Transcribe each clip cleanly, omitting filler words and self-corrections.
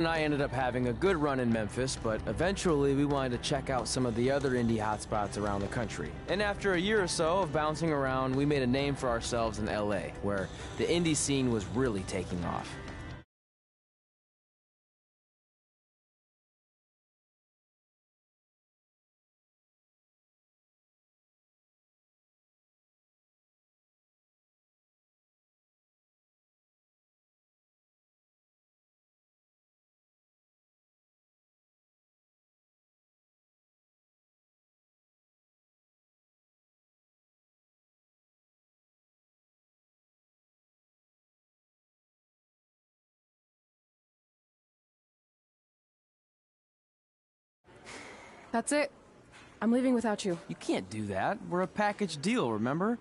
and I ended up having a good run in Memphis, but eventually we wanted to check out some of the other indie hotspots around the country. And after a year or so of bouncing around, we made a name for ourselves in LA, where the indie scene was really taking off. That's it. I'm leaving without you. You can't do that. We're a package deal, remember?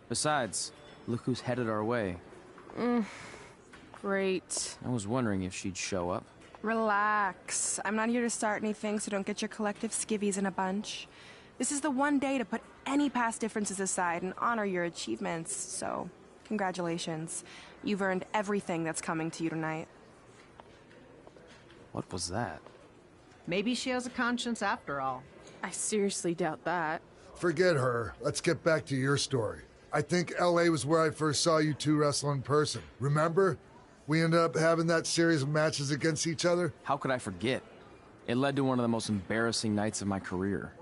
Besides, look who's headed our way. Great. I was wondering if she'd show up. Relax. I'm not here to start anything, so don't get your collective skivvies in a bunch. This is the one day to put any past differences aside and honor your achievements, so congratulations. You've earned everything that's coming to you tonight. What was that? Maybe she has a conscience after all. I seriously doubt that. Forget her. Let's get back to your story. I think LA was where I first saw you two wrestle in person. Remember? We ended up having that series of matches against each other. How could I forget? It led to one of the most embarrassing nights of my career.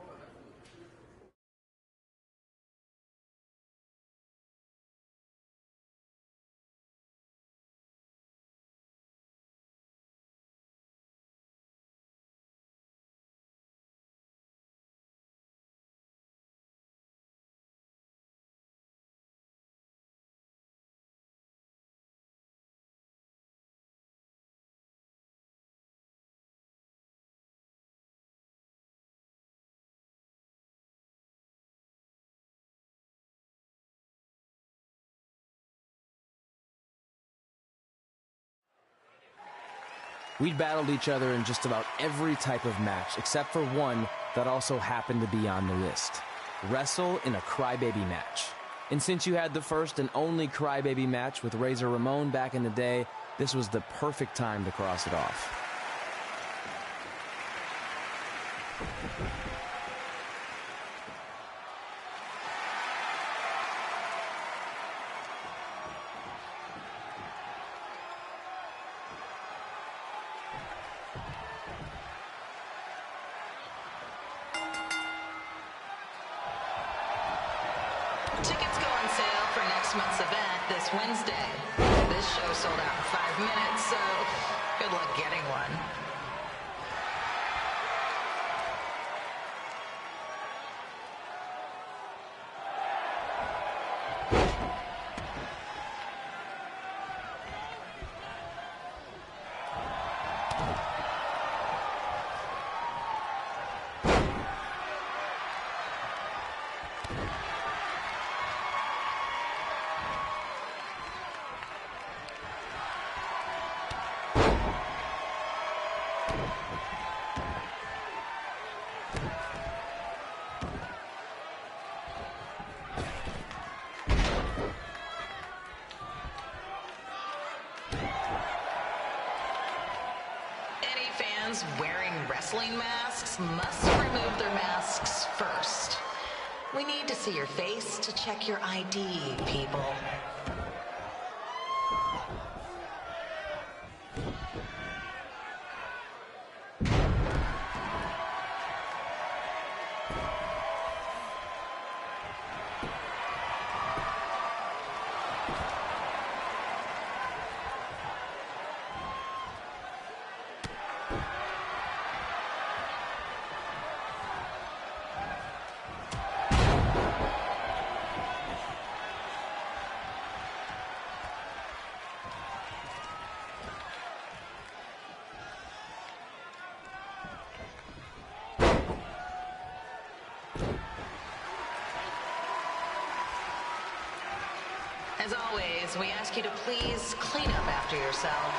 We'd battled each other in just about every type of match, except for one that also happened to be on the list. Wrestle in a crybaby match. And since you had the first and only crybaby match with Razor Ramon back in the day, this was the perfect time to cross it off. Tickets go on sale for next month's event this Wednesday. This show sold out in 5 minutes, so good luck getting one. Fans wearing wrestling masks must remove their masks first. We need to see your face to check your ID, people. As always, we ask you to please clean up after yourself.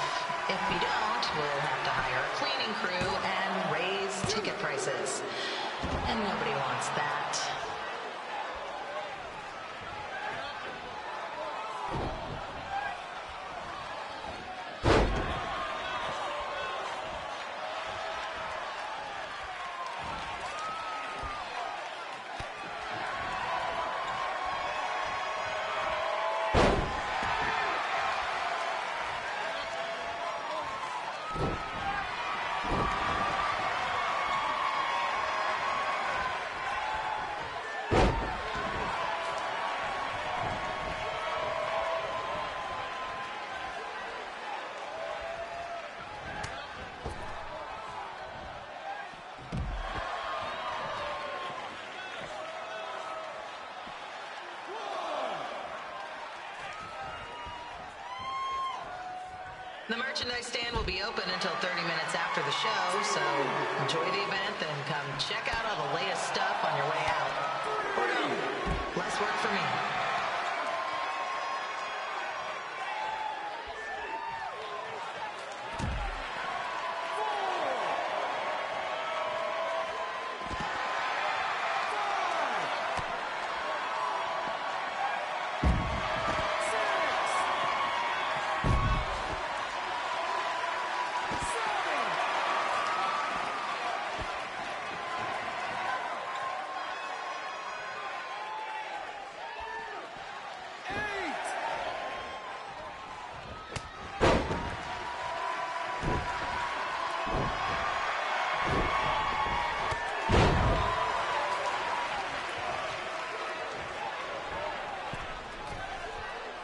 If you don't, we'll have to hire a cleaning crew and raise ticket prices. And nobody wants that. The merchandise stand will be open until 30 minutes after the show, so enjoy the event and come check out all the latest stuff on your way out. Or don't. Less work for me.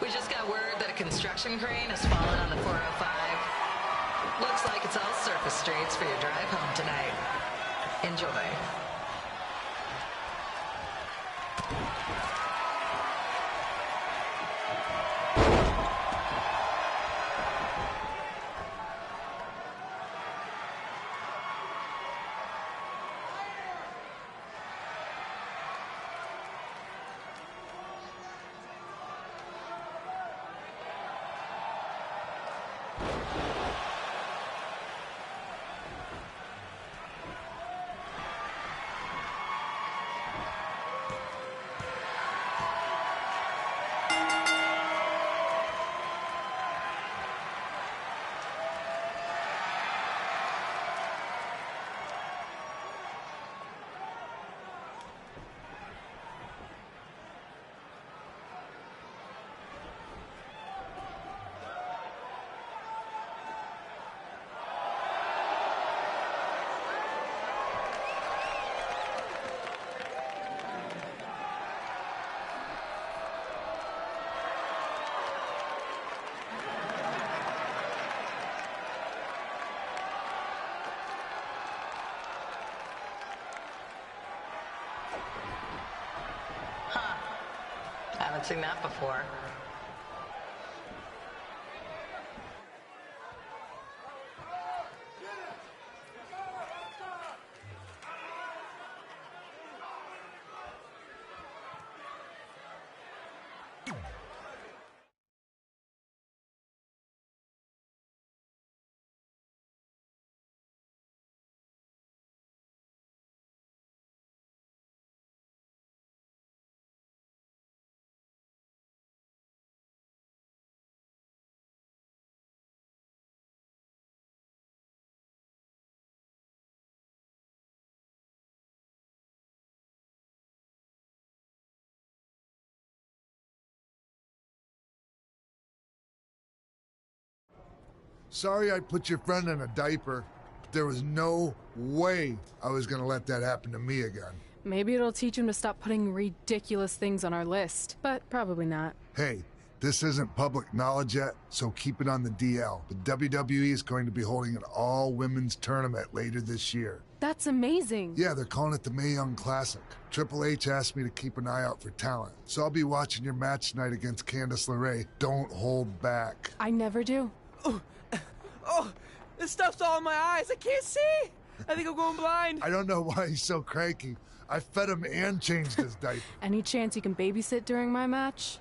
We just got word that a construction crane has fallen on the 405. Looks like it's all surface streets for your drive home tonight. Enjoy. Haven't seen that before. Sorry I put your friend in a diaper. There was no way I was gonna let that happen to me again. Maybe it'll teach him to stop putting ridiculous things on our list, but probably not. Hey, this isn't public knowledge yet, so keep it on the DL. But WWE is going to be holding an all-women's tournament later this year. That's amazing. Yeah, they're calling it the Mae Young Classic. Triple H asked me to keep an eye out for talent, so I'll be watching your match tonight against Candice LeRae. Don't hold back. I never do. Oh, this stuff's all in my eyes. I can't see. I think I'm going blind. I don't know why he's so cranky. I fed him and changed his diaper. Any chance you can babysit during my match?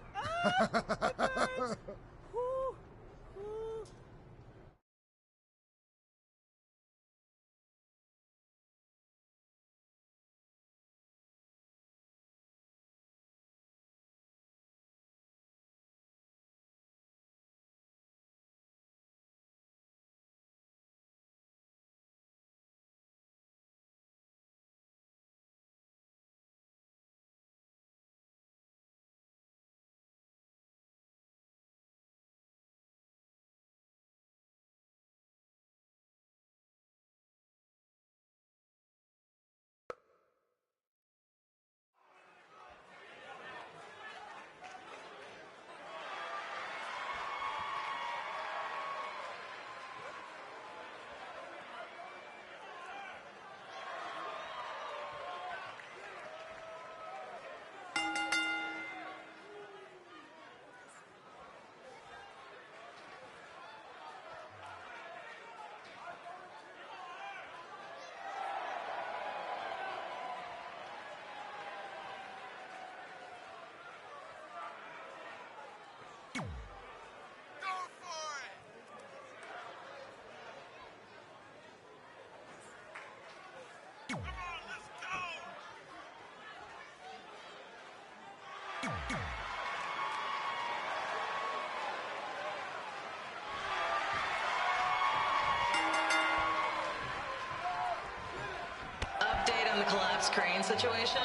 on the collapsed crane situation?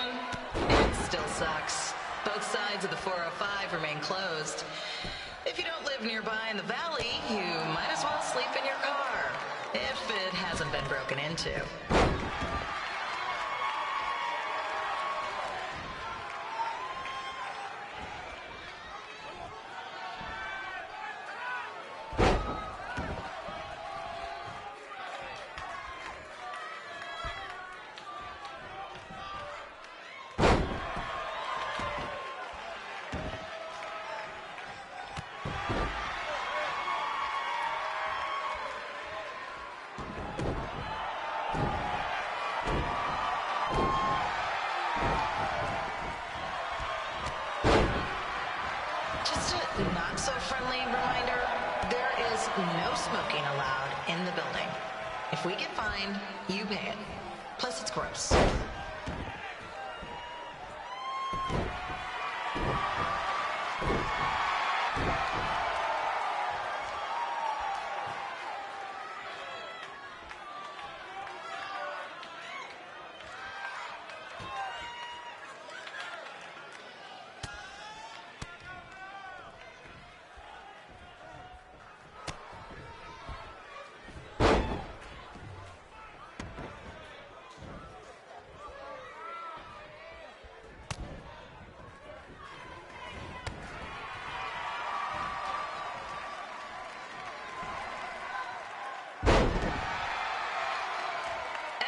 It still sucks. Both sides of the 405 remain closed. If you don't live nearby in the valley, you might as well sleep in your car, if it hasn't been broken into. Just a not-so-friendly reminder, there is no smoking allowed in the building. If we get fined, you pay it. Plus, it's gross.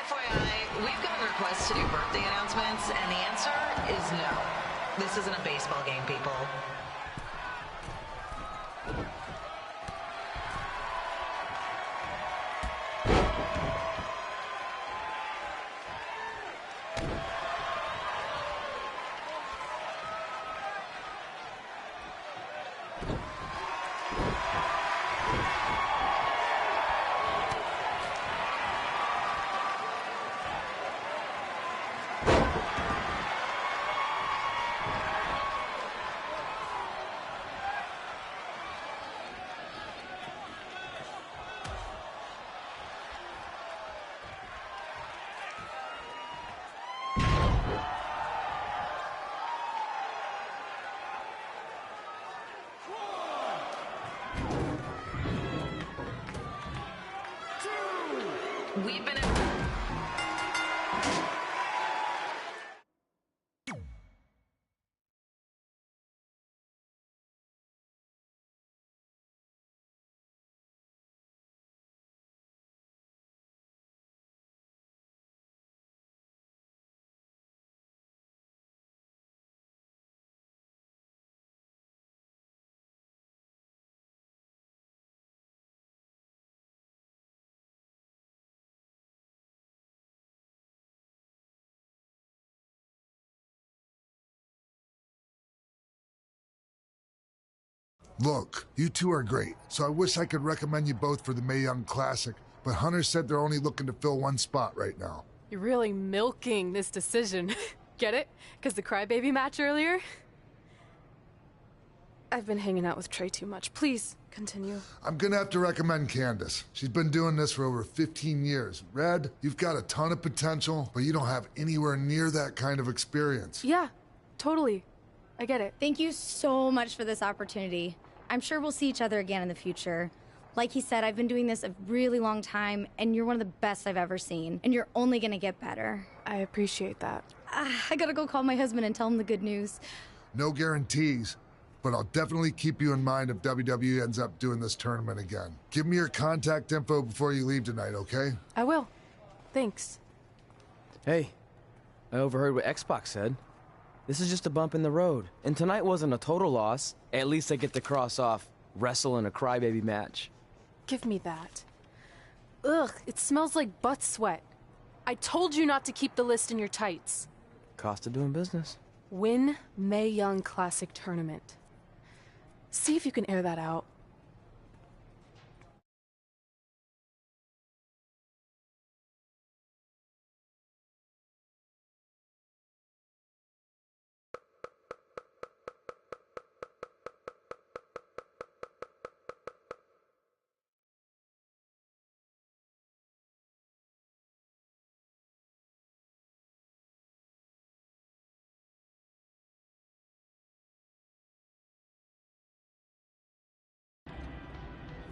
FYI, we've gotten requests to do birthday announcements, and the answer is no. This isn't a baseball game, people. We've been Look, you two are great, so I wish I could recommend you both for the Mae Young Classic, but Hunter said they're only looking to fill one spot right now. You're really milking this decision. Get it? Because the crybaby match earlier? I've been hanging out with Trey too much. Please, continue. I'm gonna have to recommend Candace. She's been doing this for over 15 years. Red, you've got a ton of potential, but you don't have anywhere near that kind of experience. Yeah, totally. I get it. Thank you so much for this opportunity. I'm sure we'll see each other again in the future. Like he said, I've been doing this a really long time, and you're one of the best I've ever seen. And you're only gonna get better. I appreciate that. I gotta go call my husband and tell him the good news. No guarantees, but I'll definitely keep you in mind if WWE ends up doing this tournament again. Give me your contact info before you leave tonight, okay? I will. Thanks. Hey, I overheard what Xbox said. This is just a bump in the road, and tonight wasn't a total loss. At least I get to cross off wrestle in a crybaby match. Give me that. Ugh, it smells like butt sweat. I told you not to keep the list in your tights. Cost of doing business. Win Mae Young Classic Tournament. See if you can air that out.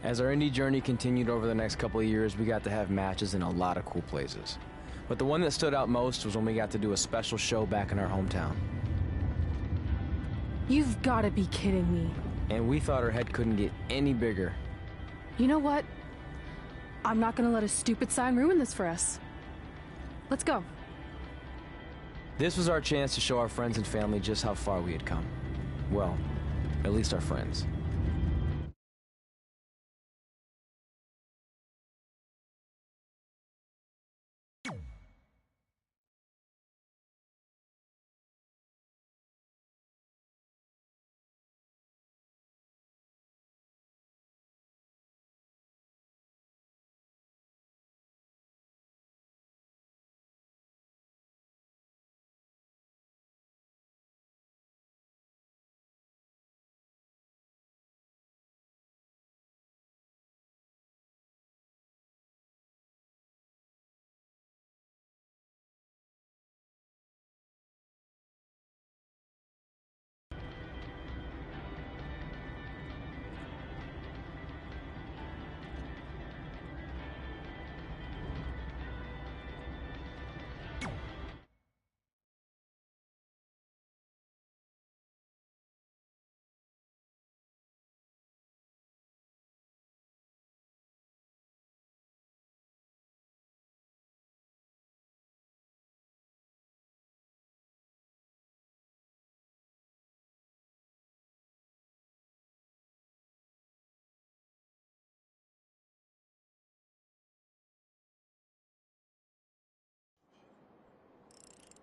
As our indie journey continued over the next couple of years, we got to have matches in a lot of cool places. But the one that stood out most was when we got to do a special show back in our hometown. You've gotta be kidding me. And we thought our head couldn't get any bigger. You know what? I'm not gonna let a stupid sign ruin this for us. Let's go. This was our chance to show our friends and family just how far we had come. Well, at least our friends.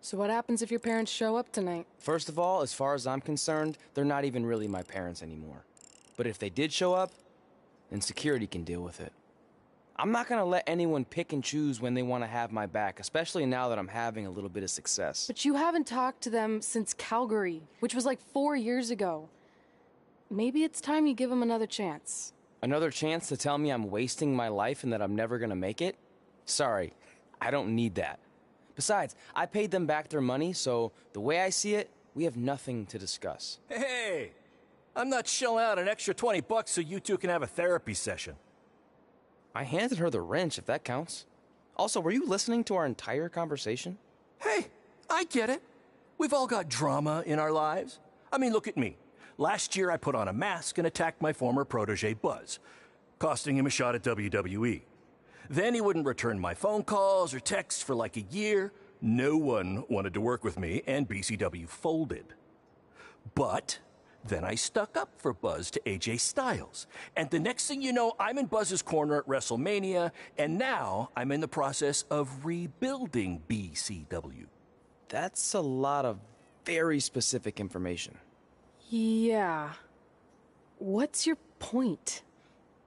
So what happens if your parents show up tonight? First of all, as far as I'm concerned, they're not even really my parents anymore. But if they did show up, then security can deal with it. I'm not gonna let anyone pick and choose when they want to have my back, especially now that I'm having a little bit of success. But you haven't talked to them since Calgary, which was like 4 years ago. Maybe it's time you give them another chance. Another chance to tell me I'm wasting my life and that I'm never gonna make it? Sorry, I don't need that. Besides, I paid them back their money, so the way I see it, we have nothing to discuss. Hey, I'm not shelling out an extra $20 so you two can have a therapy session. I handed her the wrench, if that counts. Also, were you listening to our entire conversation? Hey, I get it. We've all got drama in our lives. I mean, look at me. Last year I put on a mask and attacked my former protege Buzz, costing him a shot at WWE. Then he wouldn't return my phone calls or texts for like a year. No one wanted to work with me, and BCW folded. But then I stuck up for Buzz to AJ Styles. And the next thing you know, I'm in Buzz's corner at WrestleMania, and now I'm in the process of rebuilding BCW. That's a lot of very specific information. Yeah. What's your point?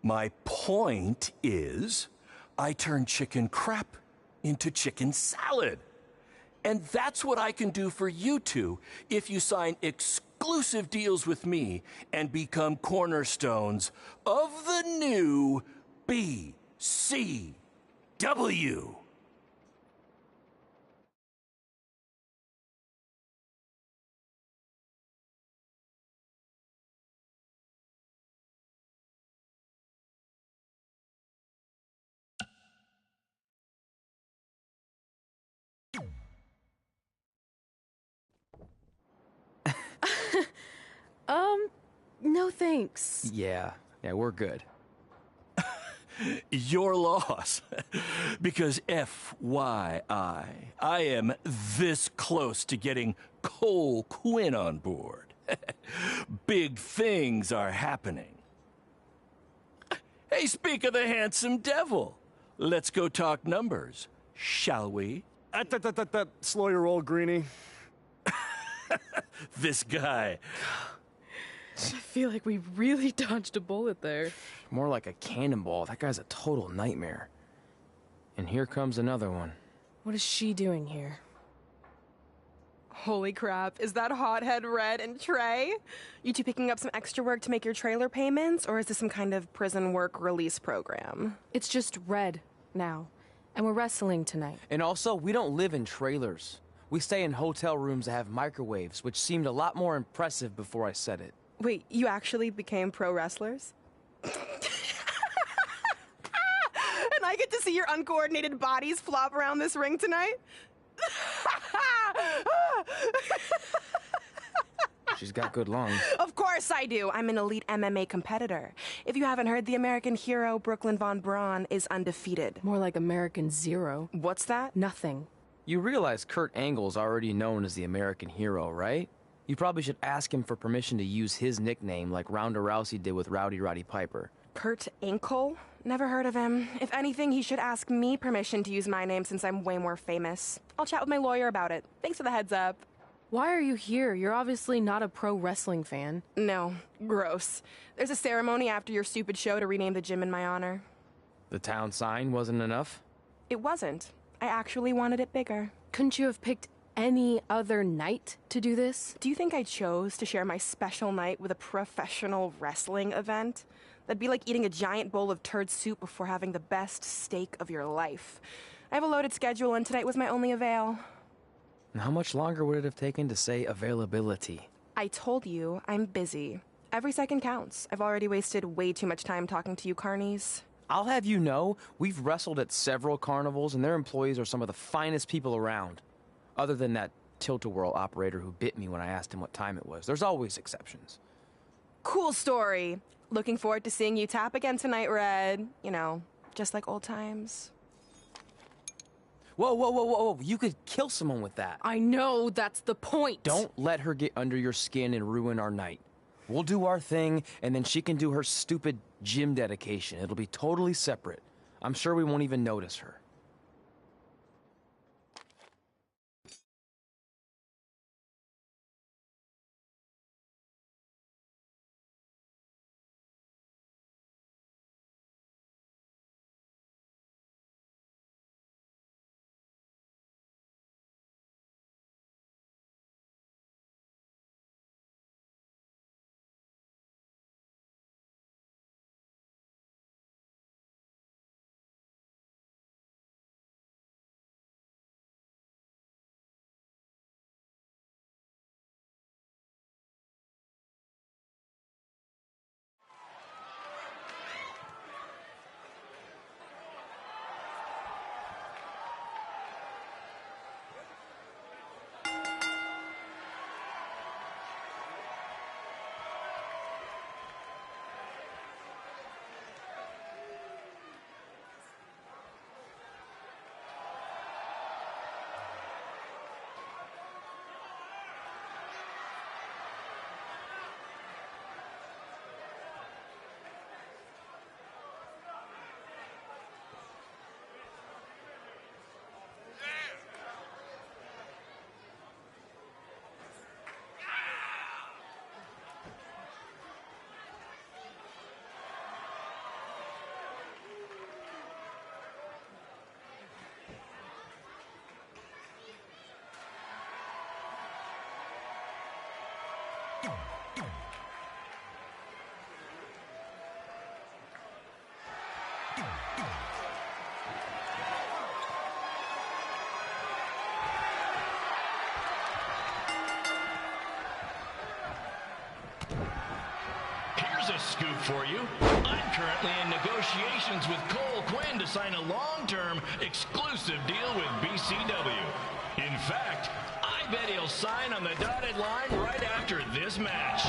My point is, I turned chicken crap into chicken salad. And that's what I can do for you two if you sign exclusive deals with me and become cornerstones of the new BCW. No thanks. Yeah, we're good. Your loss. Because FYI, I am this close to getting Cole Quinn on board. Big things are happening. Hey, speak of the handsome devil. Let's go talk numbers, shall we? Slow your roll, Greenie. This guy. I feel like we really dodged a bullet there. More like a cannonball. That guy's a total nightmare. And here comes another one. What is she doing here? Holy crap, is that hothead Red and Trey? You two picking up some extra work to make your trailer payments, or is this some kind of prison work release program? It's just Red now, and we're wrestling tonight. And also, we don't live in trailers. We stay in hotel rooms that have microwaves, which seemed a lot more impressive before I said it. Wait, you actually became pro wrestlers? see your uncoordinated bodies flop around this ring tonight? She's got good lungs. Of course I do. I'm an elite MMA competitor. If you haven't heard, the American hero, Brooklyn Von Braun, is undefeated. More like American Zero. What's that? Nothing. You realize Kurt Angle's already known as the American hero, right? You probably should ask him for permission to use his nickname like Ronda Rousey did with Rowdy Roddy Piper. Kurt Angle? Never heard of him. If anything, he should ask me permission to use my name since I'm way more famous. I'll chat with my lawyer about it. Thanks for the heads up. Why are you here? You're obviously not a pro wrestling fan. No. Gross. There's a ceremony after your stupid show to rename the gym in my honor. The town sign wasn't enough? It wasn't. I actually wanted it bigger. Couldn't you have picked any other night to do this? Do you think I chose to share my special night with a professional wrestling event? That'd be like eating a giant bowl of turd soup before having the best steak of your life. I have a loaded schedule, and tonight was my only avail. And how much longer would it have taken to say availability? I told you, I'm busy. Every second counts. I've already wasted way too much time talking to you carnies. I'll have you know, we've wrestled at several carnivals, and their employees are some of the finest people around. Other than that tilt-a-whirl operator who bit me when I asked him what time it was. There's always exceptions. Cool story. Looking forward to seeing you tap again tonight, Red. You know, just like old times. Whoa, whoa, whoa, whoa, whoa. You could kill someone with that. I know, that's the point. Don't let her get under your skin and ruin our night. We'll do our thing, and then she can do her stupid gym dedication. It'll be totally separate. I'm sure we won't even notice her. Here's a scoop for you. I'm currently in negotiations with Cole Quinn to sign a long-term exclusive deal with BCW. In fact, I bet he'll sign on the dotted line right after this match.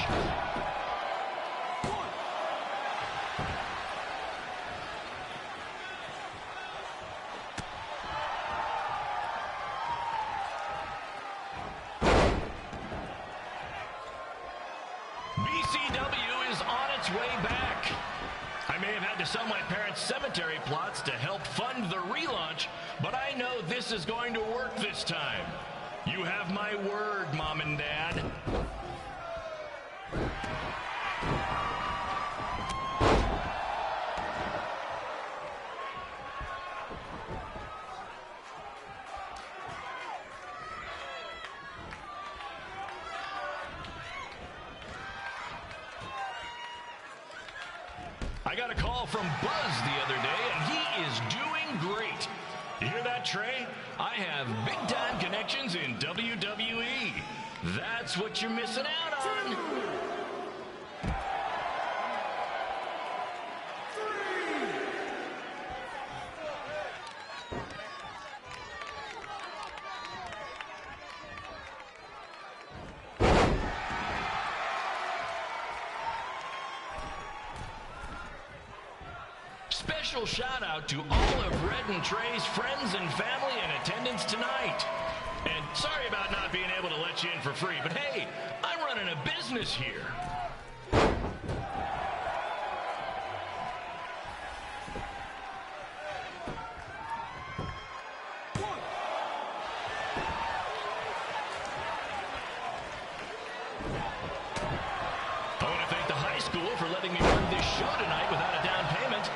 BCW is on its way back. I may have had to sell my parents' cemetery plots to help fund the relaunch, but I know this is going to work this time. You have my word, Mom and Dad. I got a call from Buzz the other day, and he is doing great. You hear that, Trey? I have big-time connections in WWE. That's what you're missing out on. special shout out to all of Red and Trey's friends and family in attendance tonight. And sorry about not being able to let you in for free, but hey, I'm running a business here. I want to thank the high school for letting me run this show tonight without a down payment.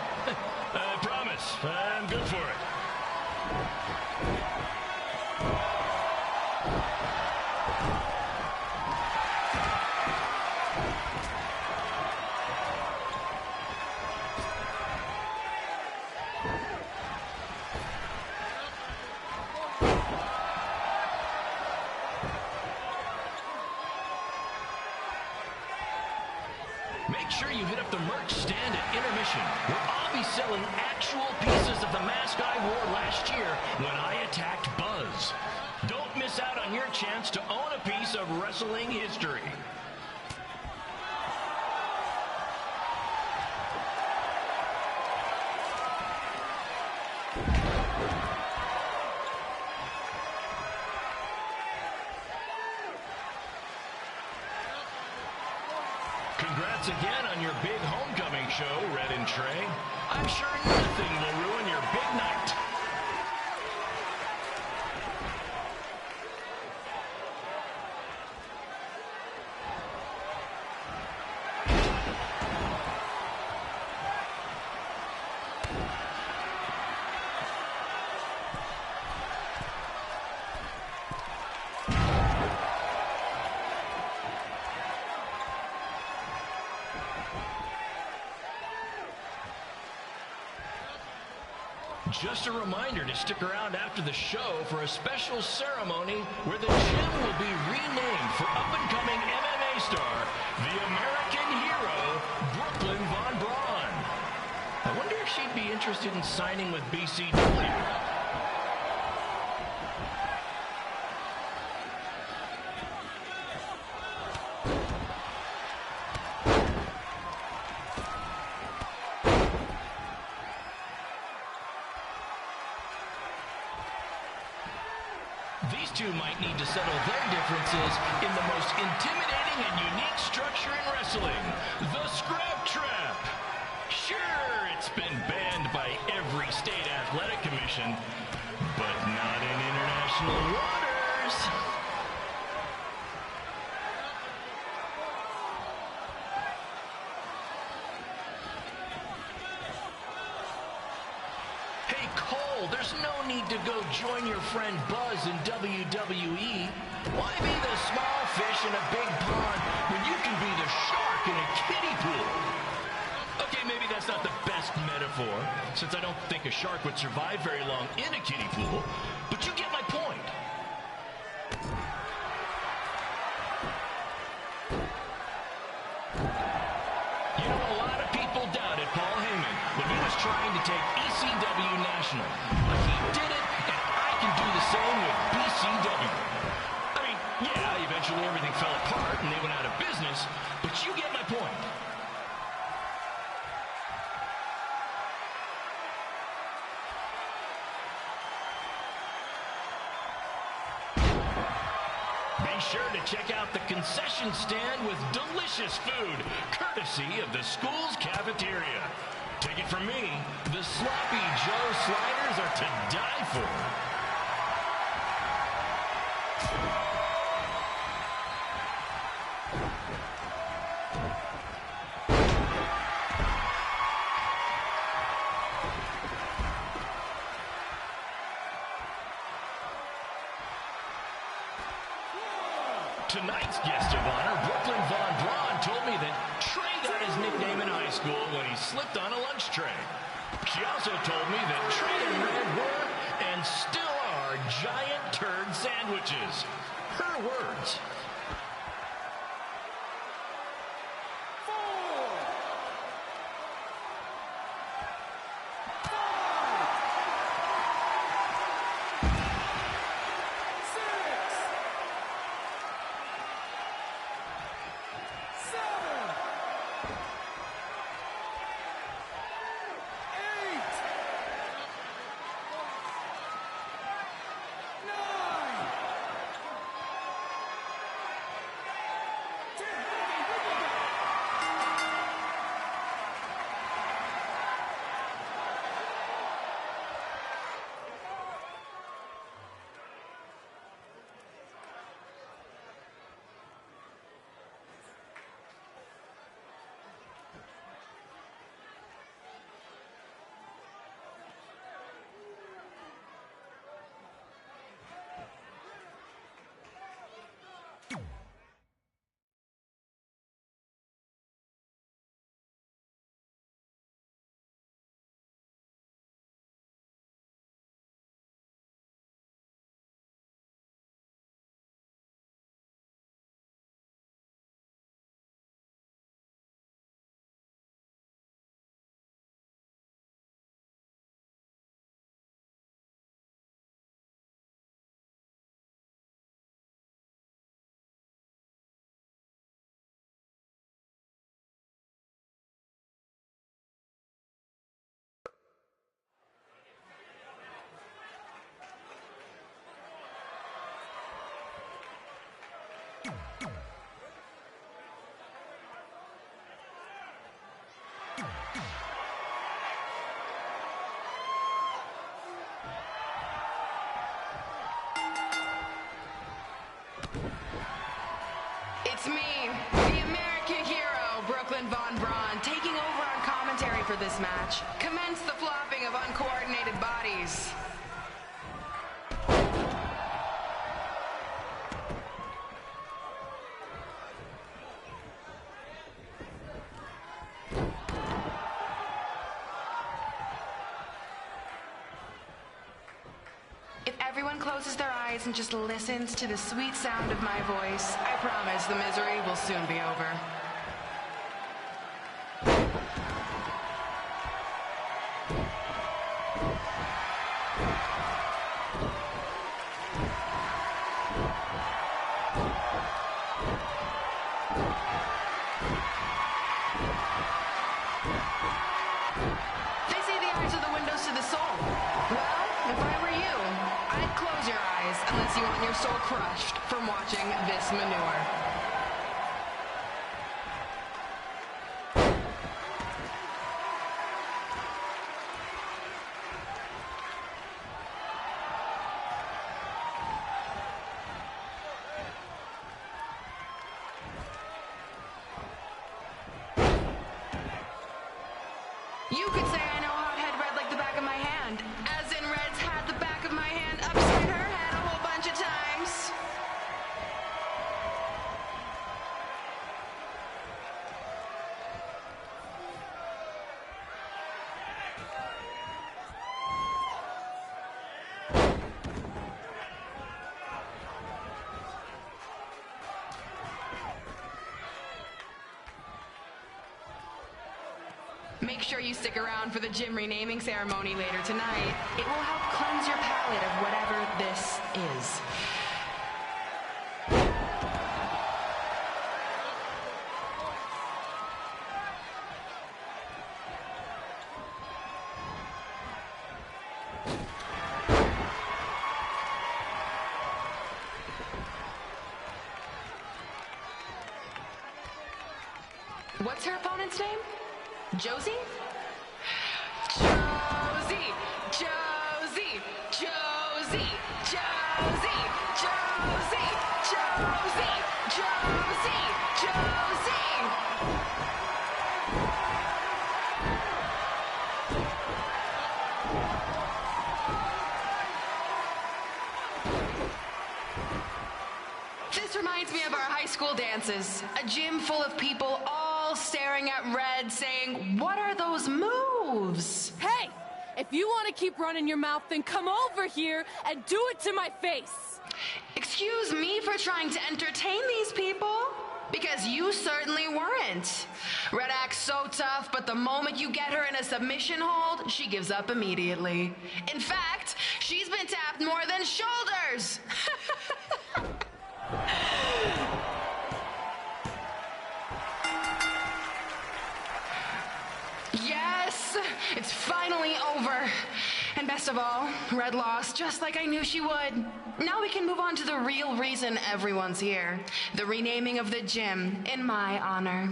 I promise, I'm good for it. Make sure you hit up the merch stand at intermission, where I'll be selling actual pieces of the mask I wore last year when I attacked Buzz. Don't miss out on your chance to own a piece of wrestling history. Congrats again on your big homecoming show, Red and Trey. I'm sure nothing will ruin your big night. Just a reminder to stick around after the show for a special ceremony where the gym will be renamed for up-and-coming MMA star, the American hero, Brooklyn Von Braun. I wonder if she'd be interested in signing with BCW. These two might need to settle their differences in the most intimidating and unique structure in wrestling, the Scrap Trap. Sure, it's been banned by every state athletic commission, but not in international waters. Hey, Cole, there's no need to go join your friend Buzz in WWE. Why be the small fish in a big pond when you can be the shark in a kiddie pool? Okay, maybe that's not the best metaphor, since I don't think a shark would survive very long in a kiddie pool, but you get my point. You know, a lot of people doubted Paul Heyman when he was trying to take ECW national. But he did it, and I can do the same with BCW. I mean, yeah, eventually everything fell apart and they went out of business, but you get my point. Be sure to check out the concession stand with delicious food, courtesy of the school's cafeteria. Take it from me, the Sloppy Joe sliders are to die for. Tonight's guest of honor, Brooklyn Von Braun, told me that Trey got his nickname in high school when he slipped on a lunch tray. She also told me that Trey and Red were, and still are, giant turd sandwiches. Her words. It's me, the American hero, Brooklyn Von Braun, taking over on commentary for this match. Commence the flopping of uncoordinated bodies. If everyone closes their eyes and just listens to the sweet sound of my voice, I promise the misery will soon be over. They say the eyes are the windows to the soul. Well, if I were you, I'd close your eyes unless you want your soul crushed from watching this manure. You could say I know Hothead Red like the back of my hand, as in Red's had the back of my hand upside her head a whole bunch of times. Make sure you stick around for the gym renaming ceremony later tonight. It will help cleanse your palate of whatever this is. What's her opponent's name? Josie? Josie! Josie! Josie! Josie! Josie! Josie! Josie! Josie! This reminds me of our high school dances. A gym full of people all staring at Red saying, "What are those moves?" Hey! If you want to keep running your mouth, then come over here and do it to my face! Excuse me for trying to entertain these people? Because you certainly weren't. Red acts so tough, but the moment you get her in a submission hold, she gives up immediately. In fact, she's been tapped more than shoulders! Yes, it's finally over. And best of all, Red lost just like I knew she would. Now we can move on to the real reason everyone's here. The renaming of the gym in my honor.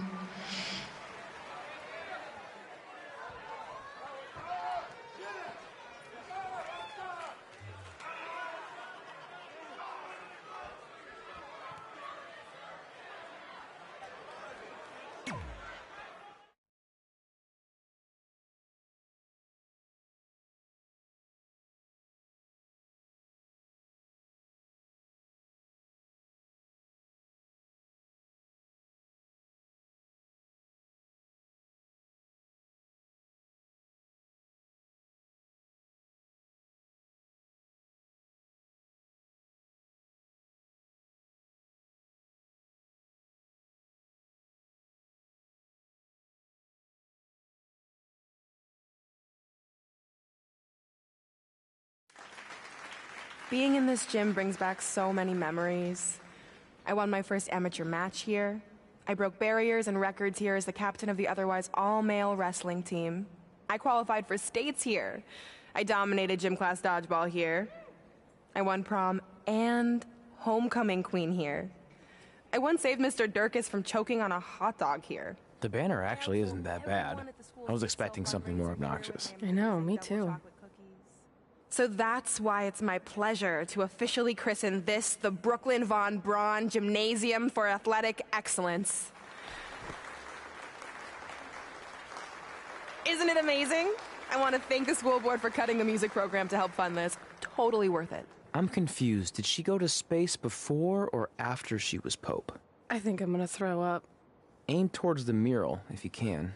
Being in this gym brings back so many memories. I won my first amateur match here. I broke barriers and records here as the captain of the otherwise all-male wrestling team. I qualified for states here. I dominated gym class dodgeball here. I won prom and homecoming queen here. I once saved Mr. Durkis from choking on a hot dog here. The banner actually isn't that bad. I was expecting something more obnoxious. I know, me too. So that's why it's my pleasure to officially christen this the Brooklyn Von Braun Gymnasium for Athletic Excellence. Isn't it amazing? I want to thank the school board for cutting the music program to help fund this. Totally worth it. I'm confused. Did she go to space before or after she was Pope? I think I'm gonna throw up. Aim towards the mural, if you can.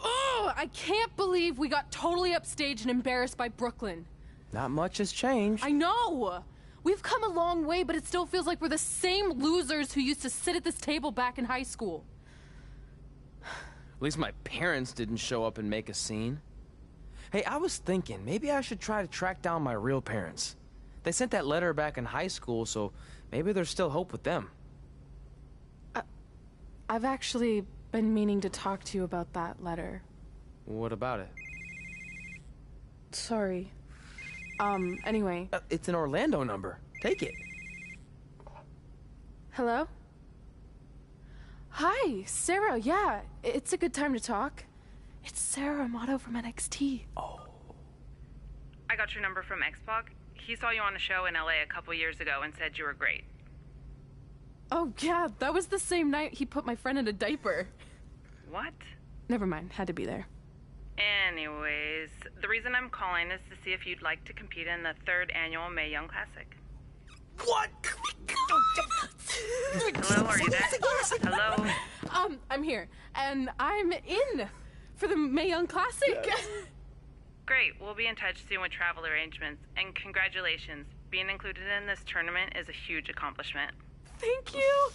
Oh, I can't believe we got totally upstaged and embarrassed by Brooklyn. Not much has changed. I know! We've come a long way, but it still feels like we're the same losers who used to sit at this table back in high school. At least my parents didn't show up and make a scene. Hey, I was thinking, maybe I should try to track down my real parents. They sent that letter back in high school, so maybe there's still hope with them. I've actually been meaning to talk to you about that letter. What about it? Sorry. Anyway. It's an Orlando number. Take it. Hello? Hi, Sarah. Yeah, it's a good time to talk. It's Sarah Amato from NXT. Oh. I got your number from X-Pac. He saw you on a show in LA a couple years ago and said you were great. Oh, yeah, that was the same night he put my friend in a diaper. What? Never mind, had to be there. Anyways, the reason I'm calling is to see if you'd like to compete in the 3rd annual Mae Young Classic. What? Hello, are you there? Hello? I'm here, and I'm in for the Mae Young Classic. Great, we'll be in touch soon with travel arrangements, and congratulations. Being included in this tournament is a huge accomplishment. Thank you.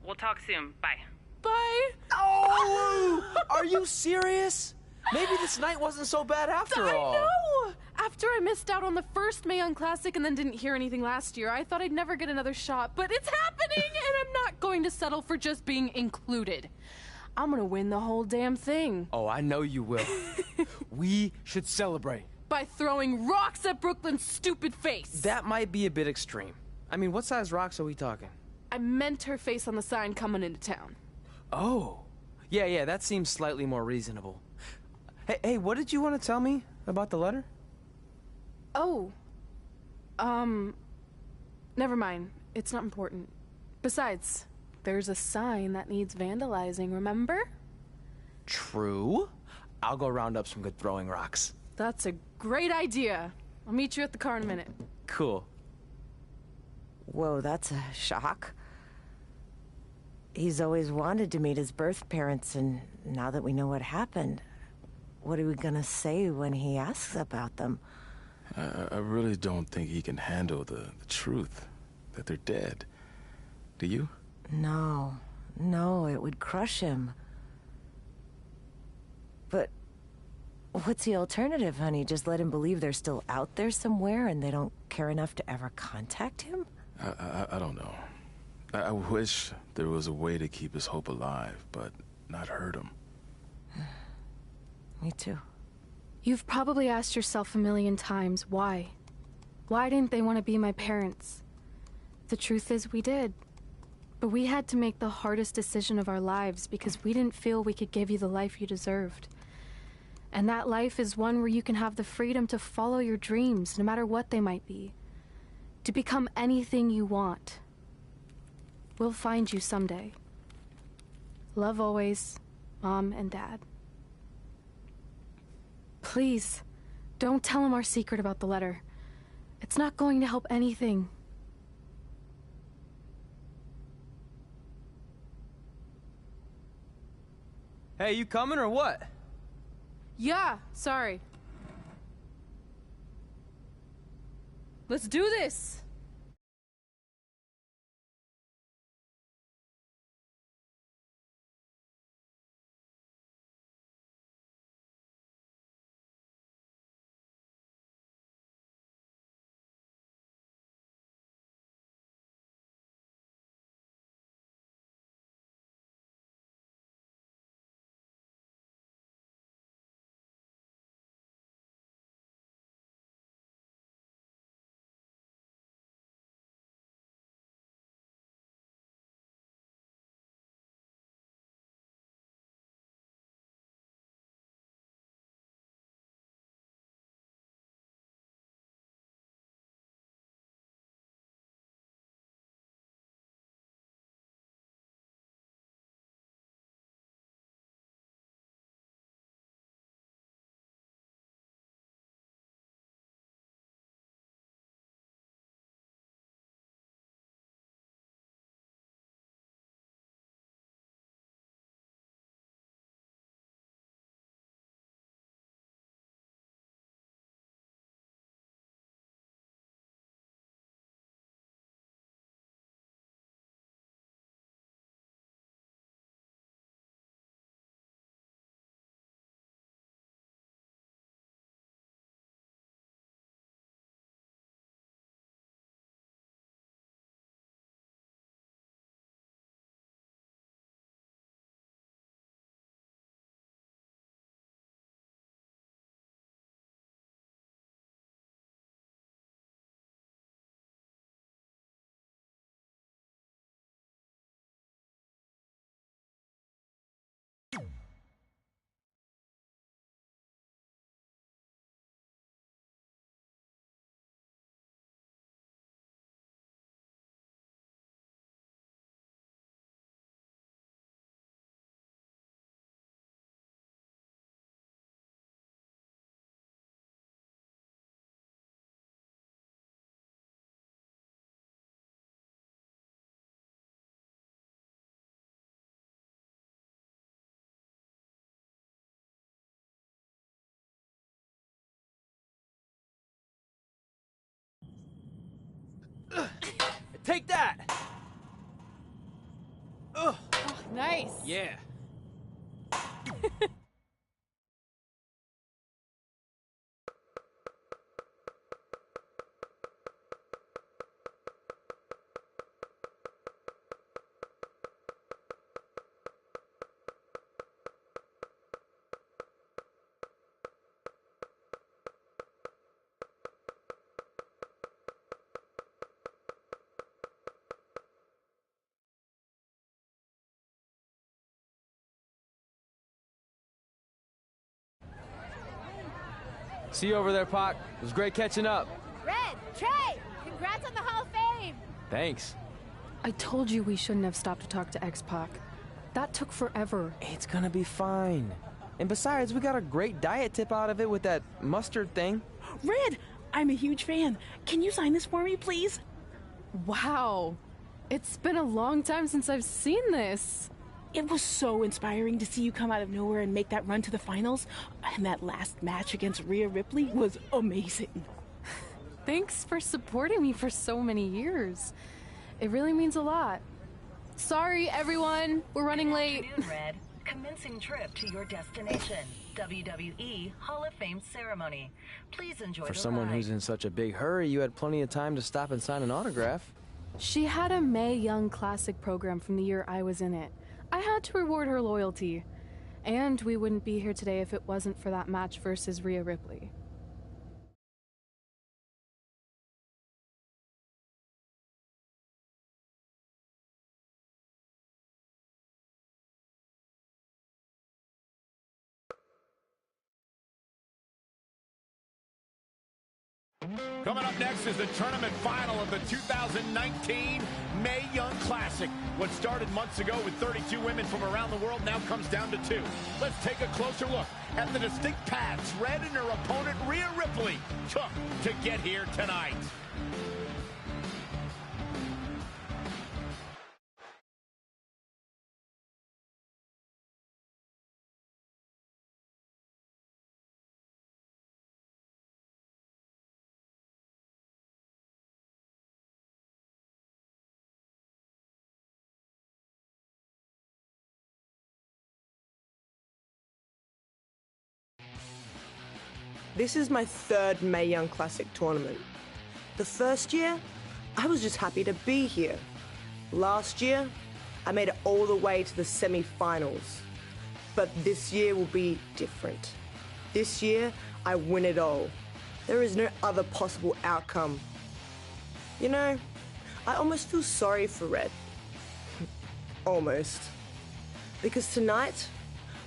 We'll talk soon. Bye. Bye. Oh! Are you serious? Maybe this night wasn't so bad after all. I know! After I missed out on the first Mae Young Classic and then didn't hear anything last year, I thought I'd never get another shot, but it's happening, and I'm not going to settle for just being included. I'm gonna win the whole damn thing. Oh, I know you will. We should celebrate. By throwing rocks at Brooklyn's stupid face. That might be a bit extreme. I mean, what size rocks are we talking? I meant her face on the sign coming into town. Oh. Yeah, that seems slightly more reasonable. Hey, what did you want to tell me about the letter? Oh. Never mind. It's not important. Besides, there's a sign that needs vandalizing, remember? True. I'll go round up some good throwing rocks. That's a great idea. I'll meet you at the car in a minute. Cool. Whoa, that's a shock. He's always wanted to meet his birth parents, and now that we know what happened, what are we gonna say when he asks about them? I really don't think he can handle the truth, that they're dead. Do you? No, it would crush him. But what's the alternative, honey? Just let him believe they're still out there somewhere and they don't care enough to ever contact him? I don't know. I wish there was a way to keep his hope alive, but not hurt him. Me too. You've probably asked yourself a million times, why? Why didn't they want to be my parents? The truth is, we did. But we had to make the hardest decision of our lives because we didn't feel we could give you the life you deserved. And that life is one where you can have the freedom to follow your dreams, no matter what they might be. To become anything you want. We'll find you someday. Love always, Mom and Dad. Please, don't tell him our secret about the letter. It's not going to help anything. Hey, you coming or what? Yeah, sorry. Let's do this! Take that! Ugh. Oh, nice. Yeah. See you over there, Pac. It was great catching up. Red, Trey, congrats on the Hall of Fame. Thanks. I told you we shouldn't have stopped to talk to X-Pac. That took forever. It's gonna be fine. And besides, we got a great diet tip out of it with that mustard thing. Red, I'm a huge fan. Can you sign this for me, please? Wow. It's been a long time since I've seen this. It was so inspiring to see you come out of nowhere and make that run to the finals. And that last match against Rhea Ripley was amazing. Thanks for supporting me for so many years. It really means a lot. Sorry, everyone. We're running late. Good afternoon, Red. Commencing trip to your destination. WWE Hall of Fame ceremony. Please enjoy For the someone ride. who's in such a big hurry, you had plenty of time to stop and sign an autograph. She had a Mae Young Classic program from the year I was in it. I had to reward her loyalty. And we wouldn't be here today if it wasn't for that match versus Rhea Ripley. Coming up next is the tournament final of the 2019 Mae Young Classic. What started months ago with 32 women from around the world now comes down to 2. Let's take a closer look at the distinct paths Red and her opponent Rhea Ripley took to get here tonight. This is my third Mae Young Classic tournament. The first year, I was just happy to be here. Last year, I made it all the way to the semi-finals. But this year will be different. This year, I win it all. There is no other possible outcome. You know, I almost feel sorry for Red. Almost. Because tonight,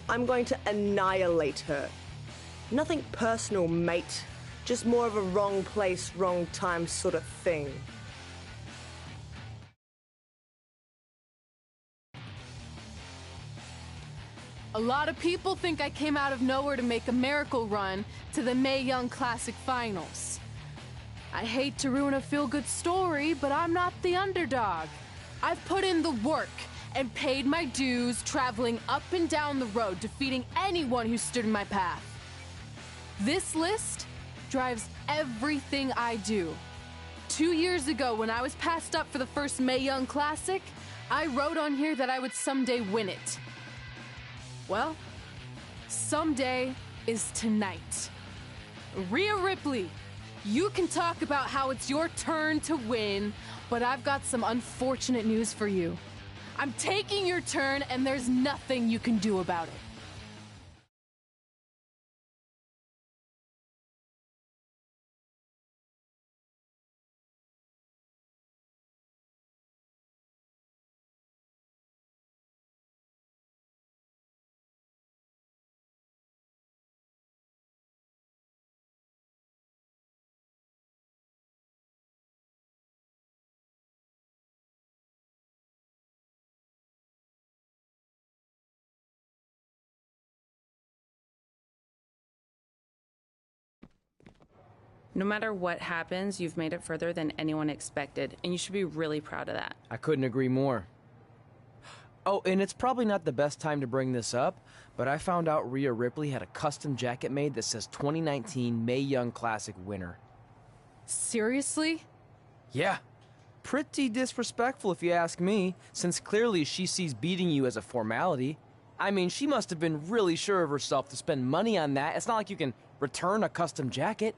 I'm going to annihilate her. Nothing personal, mate. Just more of a wrong place, wrong time sort of thing. A lot of people think I came out of nowhere to make a miracle run to the Mae Young Classic Finals. I hate to ruin a feel-good story, but I'm not the underdog. I've put in the work and paid my dues traveling up and down the road, defeating anyone who stood in my path. This list drives everything I do. 2 years ago, when I was passed up for the first Mae Young Classic, I wrote on here that I would someday win it. Well, someday is tonight. Rhea Ripley, you can talk about how it's your turn to win, but I've got some unfortunate news for you. I'm taking your turn, and there's nothing you can do about it. No matter what happens, you've made it further than anyone expected, and you should be really proud of that. I couldn't agree more. Oh, and it's probably not the best time to bring this up, but I found out Rhea Ripley had a custom jacket made that says 2019 Mae Young Classic winner. Seriously? Yeah. Pretty disrespectful if you ask me, since clearly she sees beating you as a formality. I mean, she must have been really sure of herself to spend money on that. It's not like you can return a custom jacket.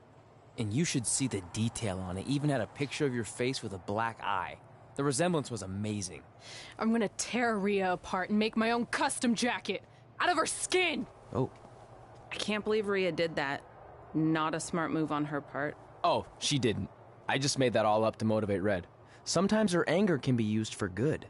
And you should see the detail on it. Even had a picture of your face with a black eye. The resemblance was amazing. I'm gonna tear Rhea apart and make my own custom jacket out of her skin! Oh. I can't believe Rhea did that. Not a smart move on her part. Oh, she didn't. I just made that all up to motivate Red. Sometimes her anger can be used for good.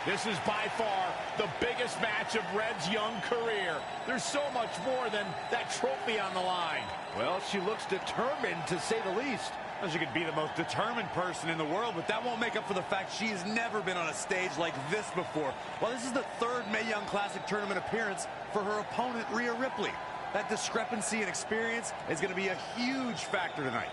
This is by far the biggest match of Red's young career. There's so much more than that trophy on the line. Well, she looks determined, to say the least. Well, she could be the most determined person in the world, but that won't make up for the fact she has never been on a stage like this before. Well, this is the third Mae Young Classic tournament appearance for her opponent, Rhea Ripley. That discrepancy in experience is going to be a huge factor tonight.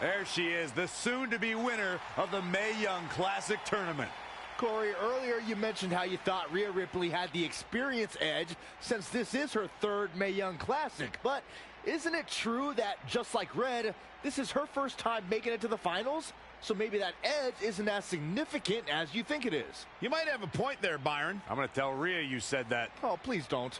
There she is, the soon-to-be winner of the Mae Young Classic Tournament. Corey, earlier you mentioned how you thought Rhea Ripley had the experience edge since this is her third Mae Young Classic. But isn't it true that, just like Red, this is her first time making it to the finals? So maybe that edge isn't as significant as you think it is. You might have a point there, Byron. I'm going to tell Rhea you said that. Oh, please don't.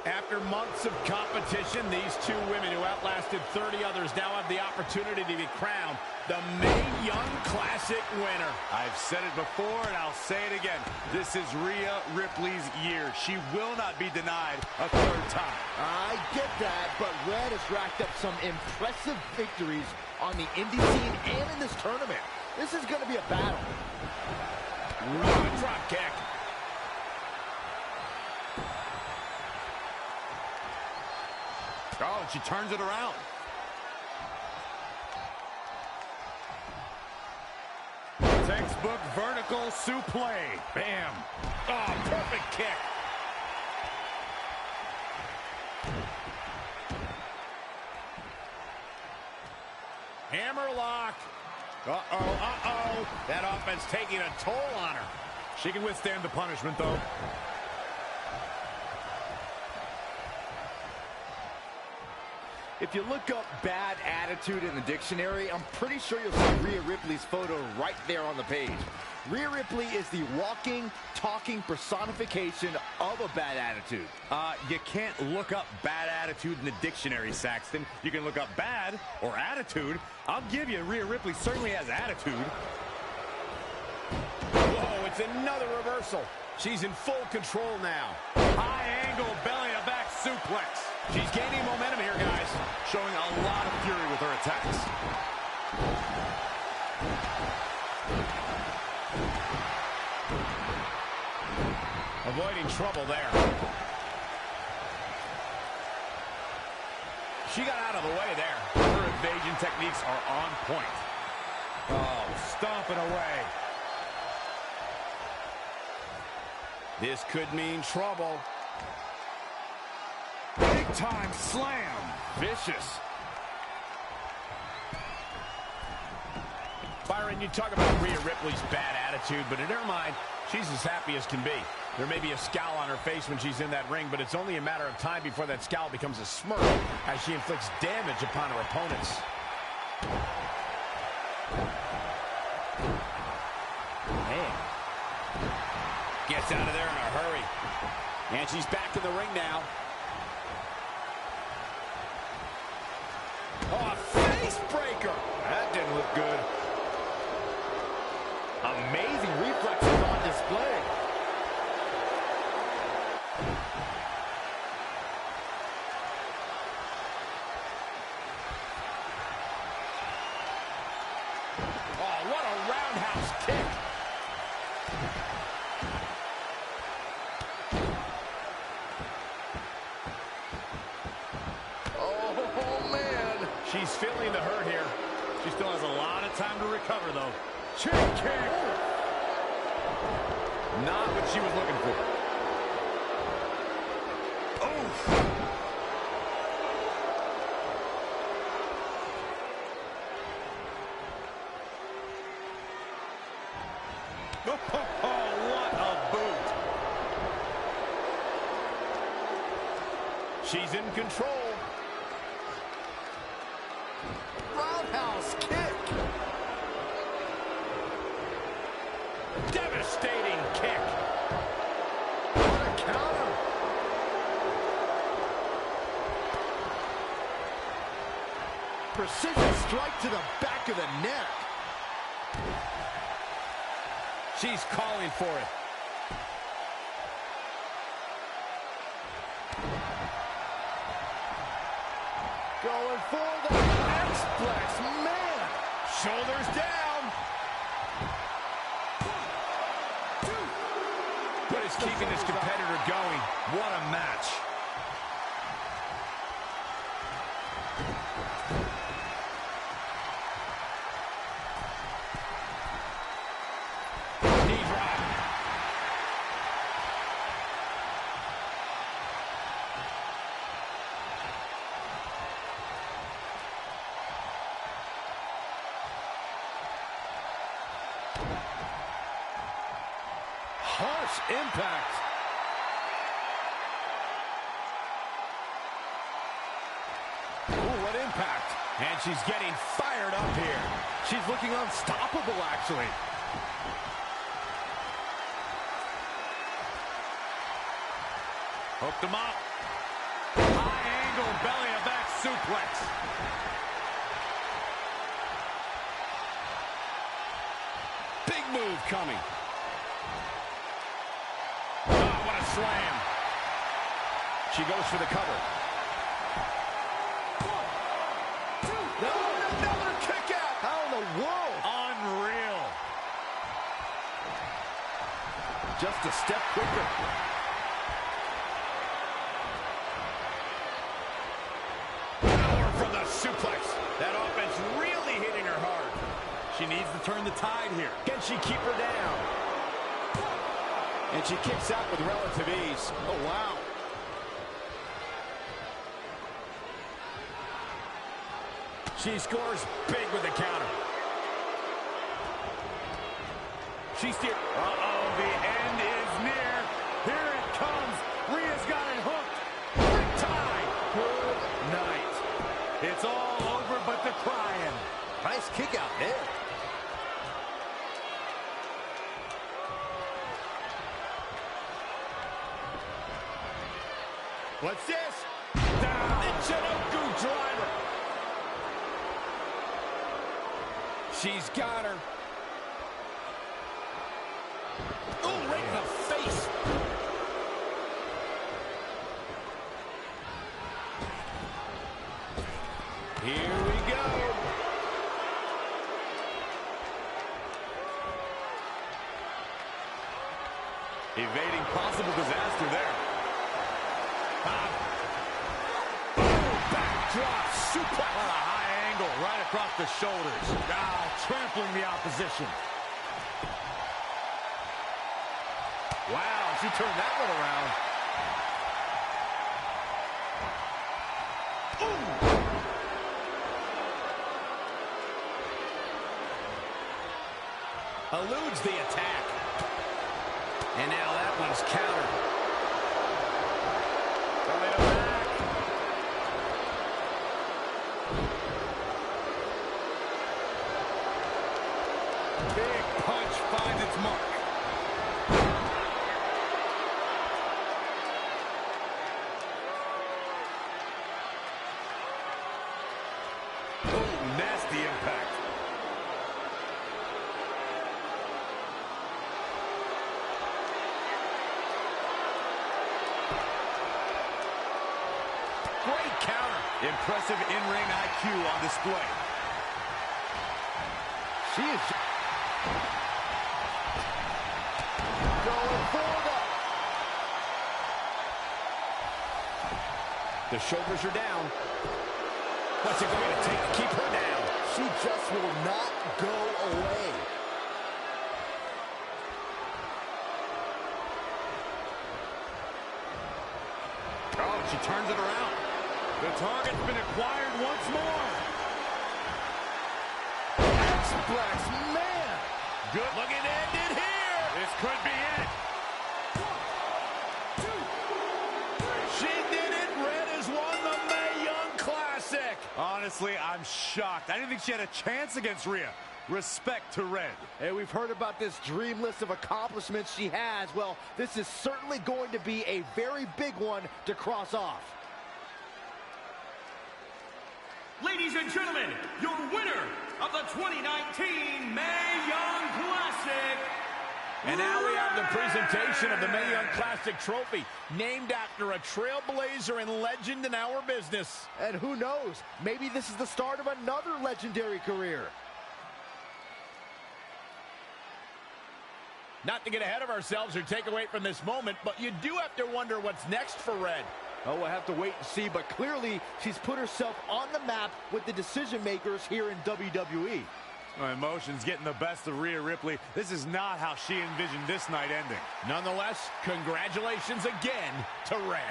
After months of competition, these two women who outlasted 30 others now have the opportunity to be crowned the Mae Young Classic winner. I've said it before and I'll say it again. This is Rhea Ripley's year. She will not be denied a third time. I get that, but Red has racked up some impressive victories on the indie scene and in this tournament. This is going to be a battle. Drop kick. Oh, and she turns it around. Textbook vertical suplex. Bam. Oh, perfect kick. Hammerlock. Uh-oh. That offense taking a toll on her. She can withstand the punishment, though. If you look up bad attitude in the dictionary, I'm pretty sure you'll see Rhea Ripley's photo right there on the page. Rhea Ripley is the walking, talking personification of a bad attitude. You can't look up bad attitude in the dictionary, Saxton. You can look up bad or attitude. I'll give you, Rhea Ripley certainly has attitude. Whoa, it's another reversal. She's in full control now. High angle belly-to-back suplex. She's gaining momentum here, guys. Showing a lot of fury with her attacks. Avoiding trouble there. She got out of the way there. Her evasion techniques are on point. Oh, stomping away. This could mean trouble. Big time slam. Vicious. Byron, you talk about Rhea Ripley's bad attitude, but in her mind, she's as happy as can be. There may be a scowl on her face when she's in that ring, but it's only a matter of time before that scowl becomes a smirk as she inflicts damage upon her opponents. Man. Gets out of there in a hurry. And she's back in the ring now. Oh, a face breaker. That didn't look good. Amazing reflexes on display. Oh, what a roundhouse kick. Oh, man. She's feeling the hurt here. She still has a lot of time to recover, though. Chick kick. Not what she was looking for. Oof. Oh, what a boot. She's in control. Roundhouse kick. Devastating kick. What a counter. Precision strike to the back of the neck. She's calling for it. Going for the X-Flex. Man. Shoulders down. But it's keeping this competitor going. What a match. Knee drop. Harsh impact. Ooh, what impact. And she's getting fired up here. She's looking unstoppable, actually. Hooked him up. High angle belly-to-back suplex. Big move coming. Oh, what a slam. She goes for the cover. No, another kick out. How in the world? Unreal. Just a step quicker. Power from the suplex. That offense really hitting her hard. She needs to turn the tide here. Can she keep her down? And she kicks out with relative ease. Oh, wow. She scores big with the counter. She's still... Uh-oh, the end is near. Here it comes. Rhea's got it hooked. Quick tie. Good night. It's all over but the crying. Nice kick out there. What's this? Down. The Chinoku driver. She's got her. Oh, right in the face. Here we go. Evading possible disaster there. Backdrop suplex on a high angle right across the shoulders. Trampling the opposition. Wow, she turned that one around. Eludes the attack. And now that one's countered. Coming back. Big punch finds its mark. Oh, nasty impact. Great counter. Impressive in-ring IQ on display. She is going for the shoulders are down. What's it going to take to keep her down? She just will not go away. Oh, she turns it around. The target's been acquired once more. Suplex, man. Good looking ended here. This could be it. 1, 2, 3. She did it. Red has won the Mae Young Classic. Honestly, I'm shocked. I didn't think she had a chance against Rhea. Respect to Red. Hey, we've heard about this dream list of accomplishments she has. Well, this is certainly going to be a very big one to cross off. Ladies and gentlemen, your winner of the 2019 Mae Young Classic. And now we have the presentation of the Mae Young Classic trophy, named after a trailblazer and legend in our business. And who knows, maybe this is the start of another legendary career. Not to get ahead of ourselves or take away from this moment, but you do have to wonder what's next for Red. Oh, we'll have to wait and see, but clearly she's put herself on the map with the decision makers here in WWE. Emotions getting the best of Rhea Ripley. This is not how she envisioned this night ending. Nonetheless, congratulations again to Red.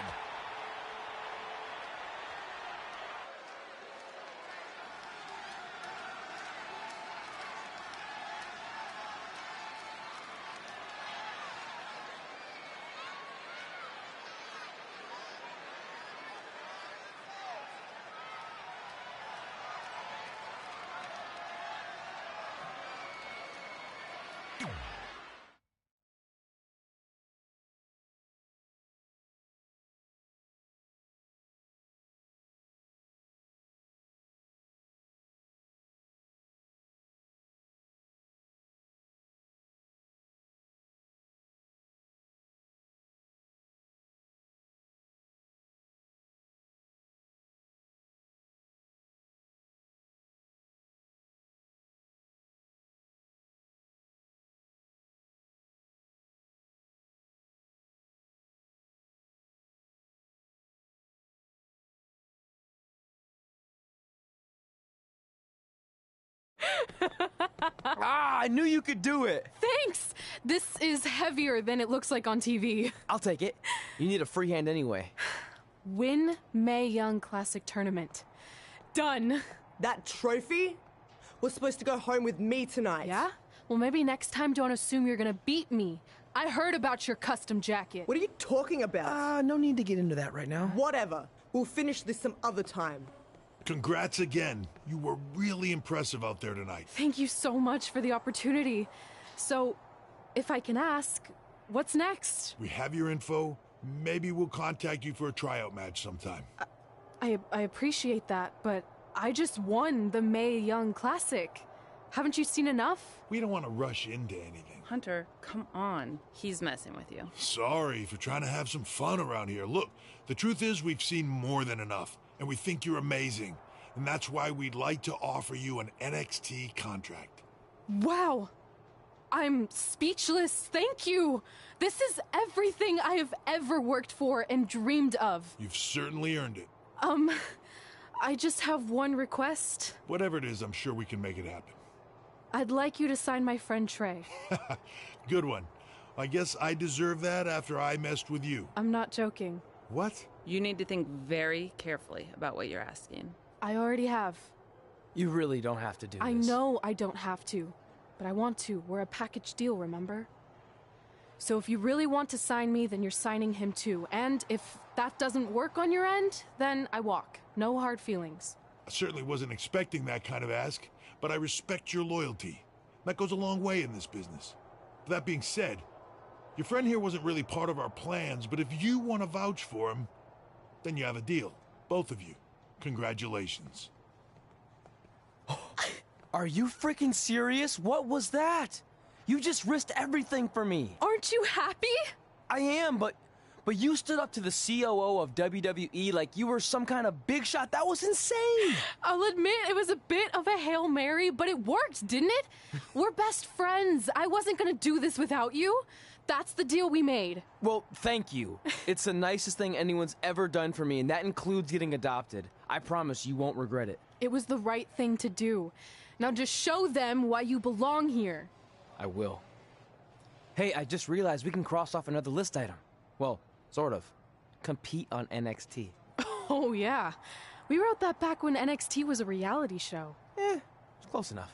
I knew you could do it. Thanks! This is heavier than it looks like on TV. I'll take it. You need a free hand anyway. Win Mae Young Classic Tournament. Done. That trophy was supposed to go home with me tonight. Yeah? Well, maybe next time don't assume you're gonna beat me. I heard about your custom jacket. What are you talking about? No need to get into that right now. Whatever. We'll finish this some other time. Congrats again. You were really impressive out there tonight. Thank you so much for the opportunity. So, if I can ask, what's next? We have your info. Maybe we'll contact you for a tryout match sometime. I appreciate that, but I just won the Mae Young Classic. Haven't you seen enough? We don't want to rush into anything. Hunter, come on. He's messing with you. Sorry for trying to have some fun around here. Look, the truth is we've seen more than enough, and we think you're amazing. And that's why we'd like to offer you an NXT contract. Wow! I'm speechless. Thank you! This is everything I have ever worked for and dreamed of. You've certainly earned it. I just have one request. Whatever it is, I'm sure we can make it happen. I'd like you to sign my friend Trey. Good one. I guess I deserve that after I messed with you. I'm not joking. What? You need to think very carefully about what you're asking. I already have. You really don't have to do this. I know I don't have to, but I want to. We're a package deal, remember? So if you really want to sign me, then you're signing him too. And if that doesn't work on your end, then I walk. No hard feelings. I certainly wasn't expecting that kind of ask, but I respect your loyalty. That goes a long way in this business. That being said, your friend here wasn't really part of our plans, but if you want to vouch for him, then you have a deal. Both of you. Congratulations. Are you freaking serious? What was that? You just risked everything for me. Aren't you happy? I am, but you stood up to the COO of WWE like you were some kind of big shot. That was insane. I'll admit it was a bit of a Hail Mary, but it worked, didn't it? We're best friends. I wasn't gonna do this without you. That's the deal we made. Well, thank you. It's the nicest thing anyone's ever done for me, and that includes getting adopted. I promise you won't regret it. It was the right thing to do. Now just show them why you belong here. I will. Hey, I just realized we can cross off another list item. Well, sort of. Compete on NXT. Oh, yeah. We wrote that back when NXT was a reality show. It's close enough.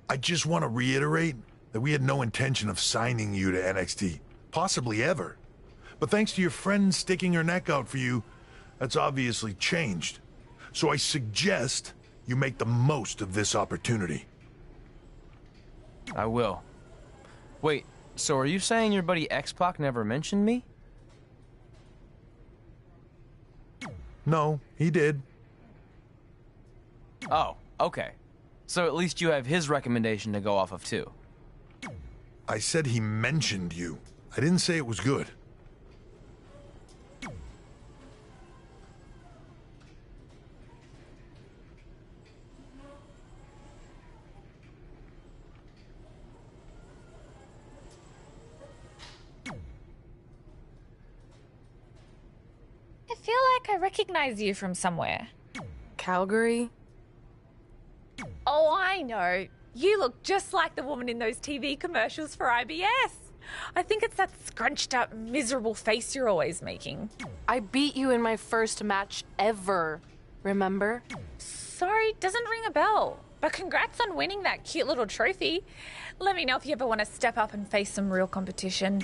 I just want to reiterate that we had no intention of signing you to NXT, possibly ever. But thanks to your friend sticking her neck out for you, that's obviously changed. So I suggest you make the most of this opportunity. I will. Wait, so are you saying your buddy X-Pac never mentioned me? No, he did. Oh, okay. So at least you have his recommendation to go off of too. I said he mentioned you. I didn't say it was good. I feel like I recognize you from somewhere. Calgary? Oh, I know. You look just like the woman in those TV commercials for IBS. I think it's that scrunched up, miserable face you're always making. I beat you in my first match ever, remember? Sorry, doesn't ring a bell. But congrats on winning that cute little trophy. Let me know if you ever want to step up and face some real competition.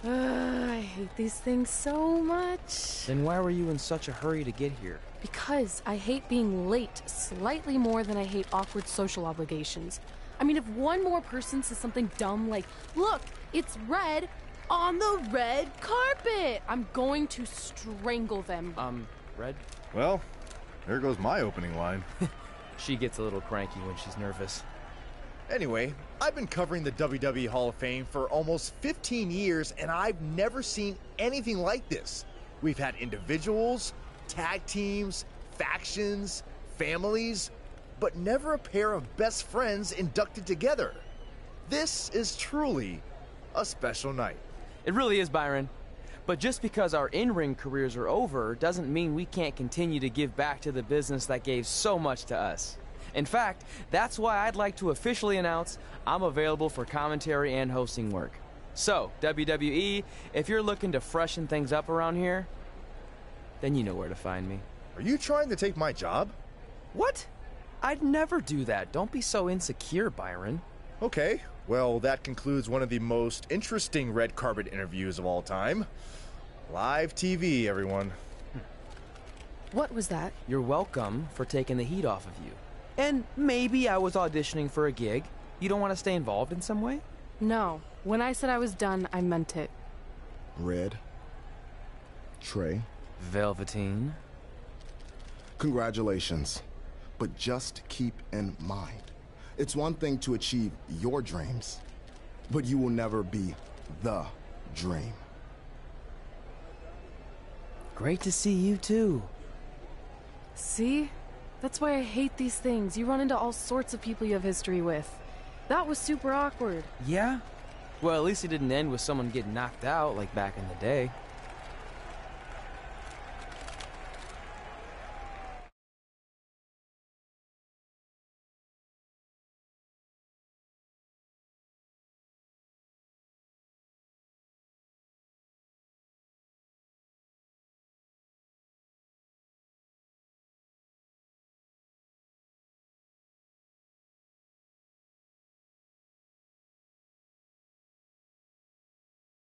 I hate these things so much. Then why were you in such a hurry to get here? Because I hate being late slightly more than I hate awkward social obligations. I mean, if one more person says something dumb like, look, it's red on the red carpet, I'm going to strangle them. Red? Well, there goes my opening line. She gets a little cranky when she's nervous. Anyway, I've been covering the WWE Hall of Fame for almost 15 years, and I've never seen anything like this. We've had individuals, tag teams, factions, families, but never a pair of best friends inducted together. This is truly a special night. It really is, Byron. But just because our in-ring careers are over doesn't mean we can't continue to give back to the business that gave so much to us. In fact, that's why I'd like to officially announce I'm available for commentary and hosting work. So, WWE, if you're looking to freshen things up around here, then you know where to find me. Are you trying to take my job? What? I'd never do that. Don't be so insecure, Byron. Okay, well, that concludes one of the most interesting red carpet interviews of all time. Live TV, everyone. What was that? You're welcome for taking the heat off of you. And maybe I was auditioning for a gig. You don't want to stay involved in some way? No. When I said I was done, I meant it. Red. Trey. Velveteen. Congratulations. But just keep in mind, it's one thing to achieve your dreams, but you will never be the dream. Great to see you too. See? That's why I hate these things. You run into all sorts of people you have history with. That was super awkward. Yeah? Well, at least it didn't end with someone getting knocked out like back in the day.